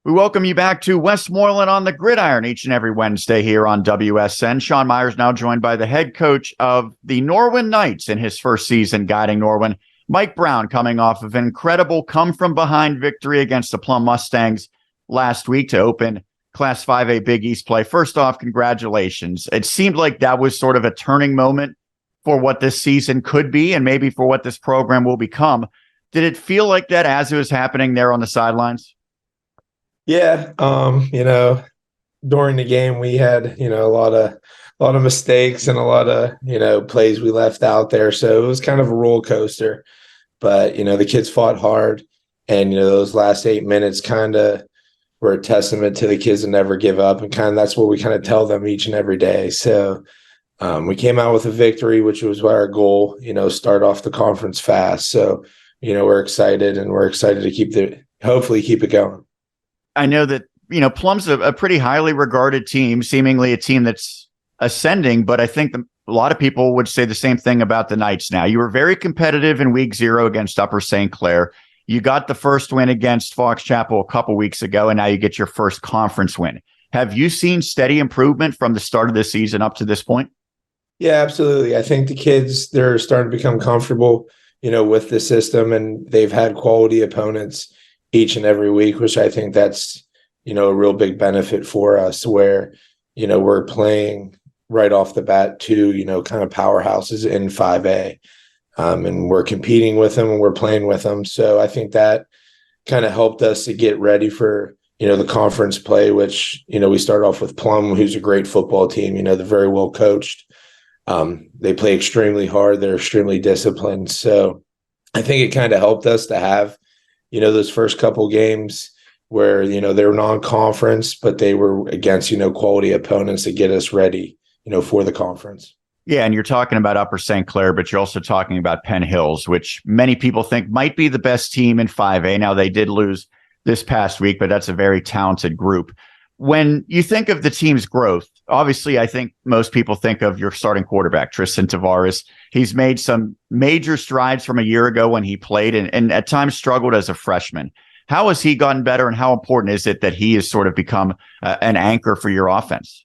We welcome you back to Westmoreland on the Gridiron each and every Wednesday here on WSN. Sean Meyers now joined by the head coach of the Norwin Knights in his first season guiding Norwin, Mike Brown, coming off of an incredible come-from-behind victory against the Plum Mustangs last week to open Class 5A Big East play. First off, congratulations. It seemed like that was sort of a turning moment for what this season could be and maybe for what this program will become. Did it feel like that as it was happening there on the sidelines? Yeah, during the game we had, a lot of mistakes and a lot of, plays we left out there. So it was kind of a roller coaster. But, the kids fought hard, and, those last 8 minutes kind of were a testament to the kids to never give up, and kind of that's what we kind of tell them each and every day. So we came out with a victory, which was our goal, start off the conference fast. So, we're excited, and we're excited to hopefully keep it going. I know that, Plum's a pretty highly regarded team, seemingly a team that's ascending, but I think a lot of people would say the same thing about the Knights now. You were very competitive in week 0 against Upper St. Clair. You got the first win against Fox Chapel a couple weeks ago, and now you get your first conference win. Have you seen steady improvement from the start of the season up to this point? Yeah, absolutely. I think the kids, they're starting to become comfortable, with the system, and they've had quality opponents each and every week, which I think that's, a real big benefit for us where, we're playing right off the bat two, kind of powerhouses in 5A. And we're competing with them and we're playing with them. So I think that kind of helped us to get ready for, the conference play, which, we start off with Plum, who's a great football team, they're very well coached. They play extremely hard. They're extremely disciplined. So I think it kind of helped us to have, those first couple games where, they were non-conference, but they were against, quality opponents to get us ready, for the conference. Yeah, and you're talking about Upper St. Clair, but you're also talking about Penn Hills, which many people think might be the best team in 5A. Now, they did lose this past week, but that's a very talented group. When you think of the team's growth, obviously, I think most people think of your starting quarterback, Tristan Tavares. He's made some major strides from a year ago when he played and at times struggled as a freshman. How has he gotten better, and how important is it that he has sort of become an anchor for your offense?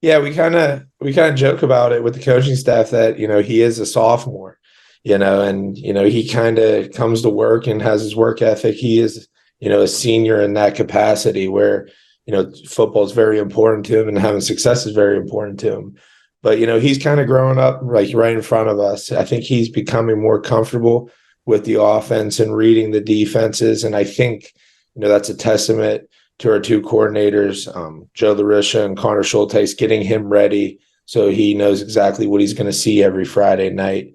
Yeah, we kind of joke about it with the coaching staff that, he is a sophomore, and, he kind of comes to work and has his work ethic. He is, a senior in that capacity where, football is very important to him and having success is very important to him. But, he's kind of growing up like right in front of us. I think he's becoming more comfortable with the offense and reading the defenses. And I think, that's a testament to our two coordinators, Joe LaRisha and Connor Schultes, getting him ready so he knows exactly what he's going to see every Friday night.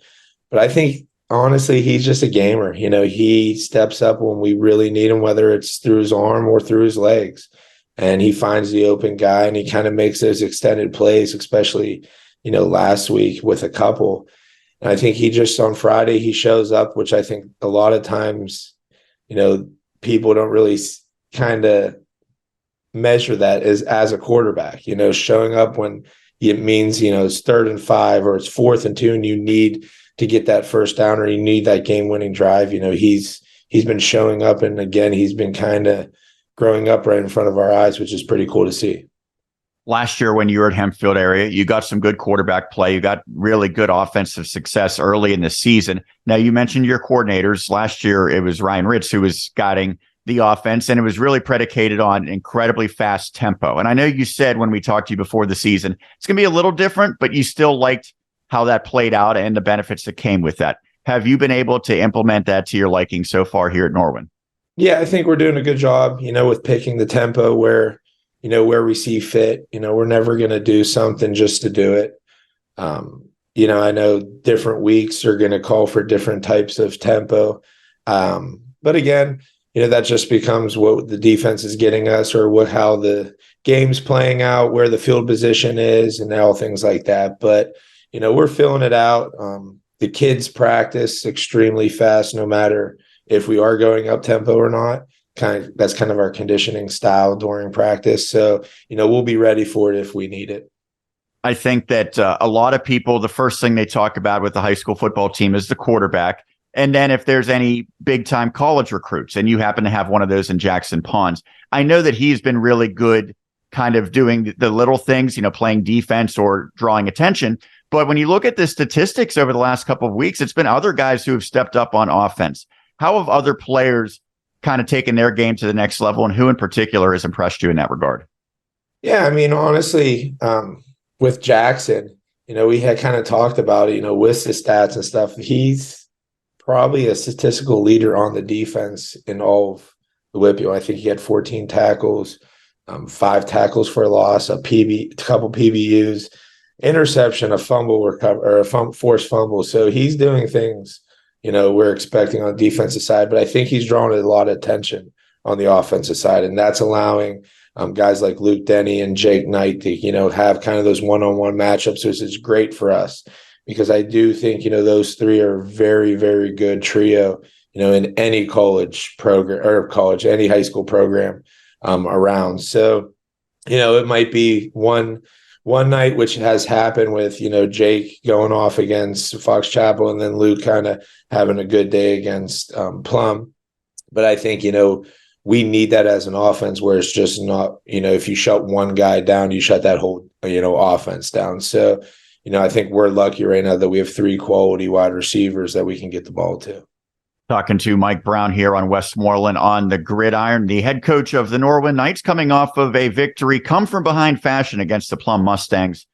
But I think, honestly, he's just a gamer. He steps up when we really need him, whether it's through his arm or through his legs. And he finds the open guy, and he kind of makes those extended plays, especially, last week with a couple. And I think he just on Friday, he shows up, which I think a lot of times, people don't really kind of measure that as a quarterback, showing up when it means, it's 3rd and 5 or it's 4th and 2 and you need to get that first down or you need that game-winning drive. He's been showing up, and again, he's been kind of growing up right in front of our eyes, which is pretty cool to see. Last year when you were at Hempfield area, you got some good quarterback play. You got really good offensive success early in the season. Now, you mentioned your coordinators. Last year, it was Ryan Ritz who was guiding the offense, and it was really predicated on incredibly fast tempo. And I know you said when we talked to you before the season, it's going to be a little different, but you still liked how that played out and the benefits that came with that. Have you been able to implement that to your liking so far here at Norwin? Yeah, I think we're doing a good job, with picking the tempo where we see fit. We're never going to do something just to do it. I know different weeks are going to call for different types of tempo. But again, that just becomes what the defense is getting us or how the game's playing out, where the field position is, and all things like that. But, we're filling it out. The kids practice extremely fast, no matter if we are going up tempo or not. That's kind of our conditioning style during practice. So, we'll be ready for it if we need it. I think that a lot of people, the first thing they talk about with the high school football team is the quarterback. And then if there's any big time college recruits and you happen to have one of those in Jackson Ponds, I know that he's been really good kind of doing the little things, playing defense or drawing attention. But when you look at the statistics over the last couple of weeks, it's been other guys who have stepped up on offense. How have other players kind of taken their game to the next level, and who in particular has impressed you in that regard? Yeah, I mean, honestly, with Jackson, we had kind of talked about it, with the stats and stuff. He's probably a statistical leader on the defense in all of the WIPU. I think he had 14 tackles, 5 tackles for a loss, a couple PBUs, interception, a fumble recover, or a forced fumble. So he's doing things, we're expecting on the defensive side, but I think he's drawing a lot of attention on the offensive side, and that's allowing guys like Luke Denny and Jake Knight to, have kind of those one-on-one matchups, which is great for us because I do think, those three are very, very good trio, in any college program or any high school program around. So, it might be one night, which has happened with, Jake going off against Fox Chapel and then Luke kind of having a good day against Plum. But I think, we need that as an offense where it's just not, if you shut one guy down, you shut that whole, offense down. So, I think we're lucky right now that we have 3 quality wide receivers that we can get the ball to. Talking to Mike Brown here on Westmoreland on the Gridiron, the head coach of the Norwin Knights, coming off of a victory come from behind fashion against the Plum Mustangs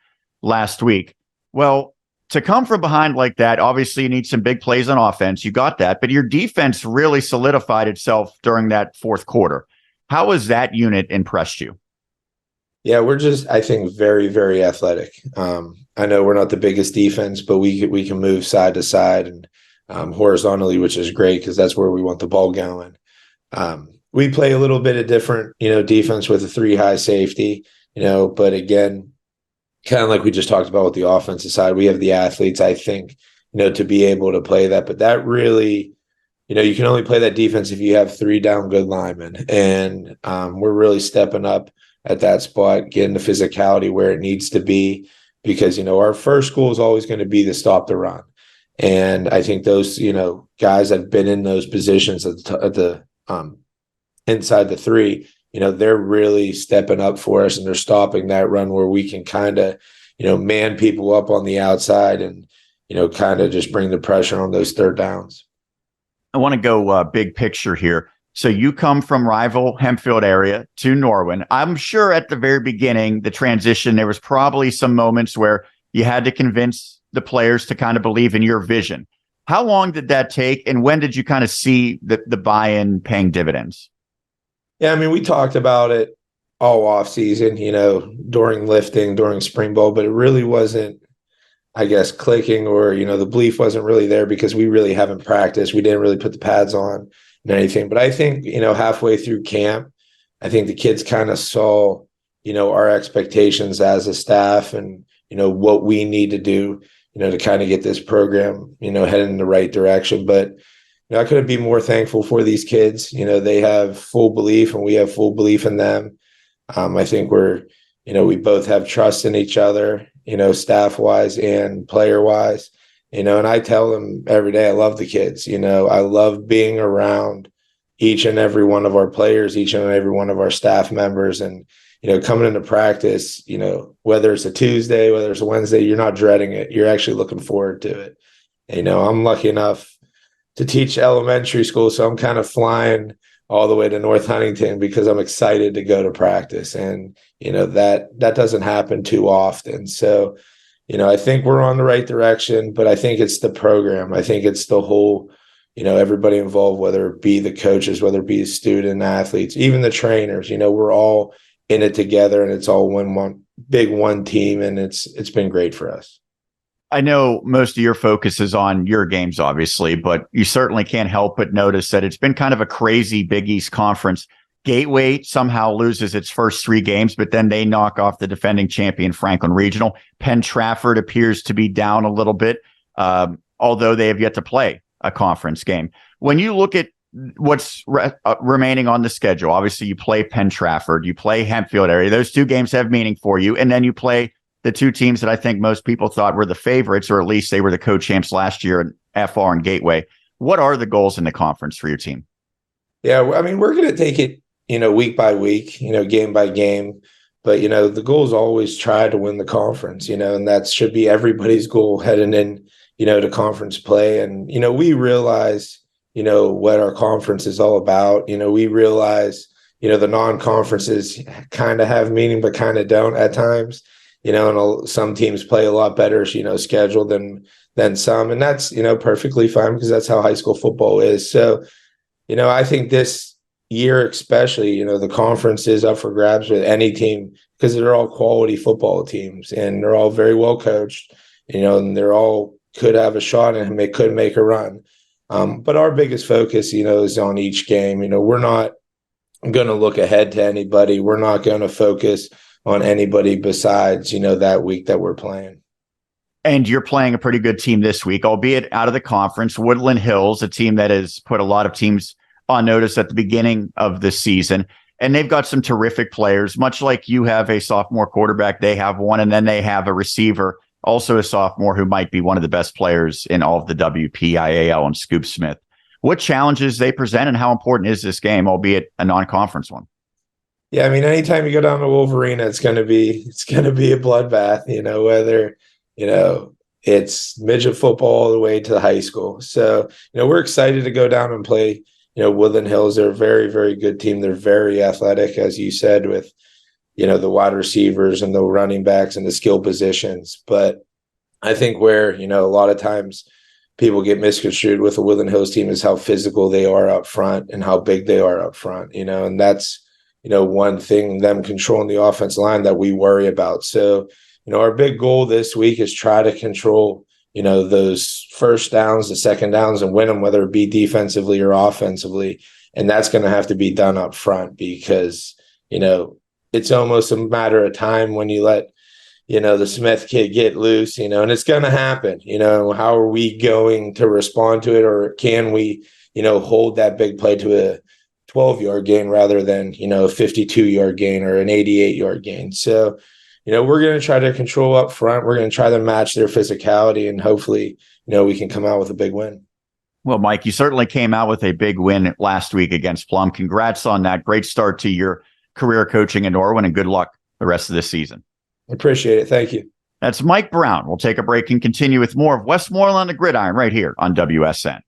last week. Well, to come from behind like that, obviously you need some big plays on offense. You got that, but your defense really solidified itself during that fourth quarter. How has that unit impressed you? Yeah, we're just, I think, very, very athletic. I know we're not the biggest defense, but we can move side to side and horizontally, which is great because that's where we want the ball going. We play a little bit of different, defense with a 3 high safety, but again, kind of like we just talked about with the offensive side, we have the athletes, I think, to be able to play that. But that really, you can only play that defense if you have 3 down good linemen. And we're really stepping up at that spot, getting the physicality where it needs to be because, our first goal is always going to be to stop the run. And I think those, guys that have been in those positions at the inside the 3, they're really stepping up for us and they're stopping that run where we can kind of, man people up on the outside and, kind of just bring the pressure on those third downs. I want to go big picture here. So you come from rival Hempfield area to Norwin. I'm sure at the very beginning, the transition, there was probably some moments where you had to convince the players to kind of believe in your vision. How long did that take? And when did you kind of see the buy-in paying dividends? Yeah, I mean, we talked about it all off season, during lifting, during spring ball, but it really wasn't, I guess, clicking or, the belief wasn't really there because we really haven't practiced. We didn't really put the pads on and anything. But I think, halfway through camp, I think the kids kind of saw, our expectations as a staff and, what we need to do, to kind of get this program, heading in the right direction. But I couldn't be more thankful for these kids. They have full belief and we have full belief in them. I think we both have trust in each other, staff wise and player wise, and I tell them every day, I love the kids. I love being around each and every one of our players, each and every one of our staff members. And, coming into practice, whether it's a Tuesday, whether it's a Wednesday, you're not dreading it. You're actually looking forward to it. I'm lucky enough to teach elementary school. So I'm kind of flying all the way to North Huntington because I'm excited to go to practice. And, that doesn't happen too often. So, I think we're on the right direction, but I think it's the program. I think it's the whole, everybody involved, whether it be the coaches, whether it be the student athletes, even the trainers, we're all in it together and it's all one big team. And it's been great for us. I know most of your focus is on your games, obviously, but you certainly can't help but notice that it's been kind of a crazy Big East conference. Gateway somehow loses its first 3 games, but then they knock off the defending champion Franklin Regional. Penn Trafford appears to be down a little bit, although they have yet to play a conference game. When you look at what's remaining on the schedule, obviously you play Penn Trafford, you play Hempfield area. Those 2 games have meaning for you, and then you play the 2 teams that I think most people thought were the favorites, or at least they were the co-champs last year in FR and Gateway. What are the goals in the conference for your team? Yeah, I mean, we're going to take it, week by week, game by game. But, the goal is always try to win the conference, and that should be everybody's goal heading in, to conference play. And, we realize, what our conference is all about. We realize, the non-conferences kind of have meaning, but kind of don't at times, and some teams play a lot better, scheduled than some. And that's, perfectly fine because that's how high school football is. So, I think this year especially, the conference is up for grabs with any team because they're all quality football teams and they're all very well coached, and they're all could have a shot and they could make a run. But our biggest focus, is on each game. We're not going to look ahead to anybody. We're not going to focus on anybody besides, that week that we're playing. And you're playing a pretty good team this week, albeit out of the conference. Woodland Hills, a team that has put a lot of teams on notice at the beginning of the season. And they've got some terrific players, much like you have a sophomore quarterback. They have one, and then they have a receiver, also a sophomore, who might be one of the best players in all of the WPIAL, and Scoop Smith. What challenges they present and how important is this game, albeit a non-conference one? Yeah, I mean, anytime you go down to Wolverine, it's going to be a bloodbath, whether, it's midget football all the way to the high school. So, we're excited to go down and play, Woodland Hills. They're a very, very good team. They're very athletic, as you said, with, the wide receivers and the running backs and the skill positions. But I think where, a lot of times people get misconstrued with the Woodland Hills team is how physical they are up front and how big they are up front, and that's, one thing, them controlling the offensive line that we worry about. So, our big goal this week is try to control, those first downs, the second downs, and win them, whether it be defensively or offensively. And that's going to have to be done up front because, it's almost a matter of time when you let, the Smith kid get loose, and it's going to happen. How are we going to respond to it? Or can we, hold that big play to a 12-yard gain rather than, a 52-yard gain or an 88-yard gain? So, we're going to try to control up front. We're going to try to match their physicality, and hopefully, we can come out with a big win. Well, Mike, you certainly came out with a big win last week against Plum. Congrats on that. Great start to your career coaching in Norwin, and good luck the rest of this season. Appreciate it. Thank you. That's Mike Brown. We'll take a break and continue with more of Westmoreland on the Gridiron right here on WSN.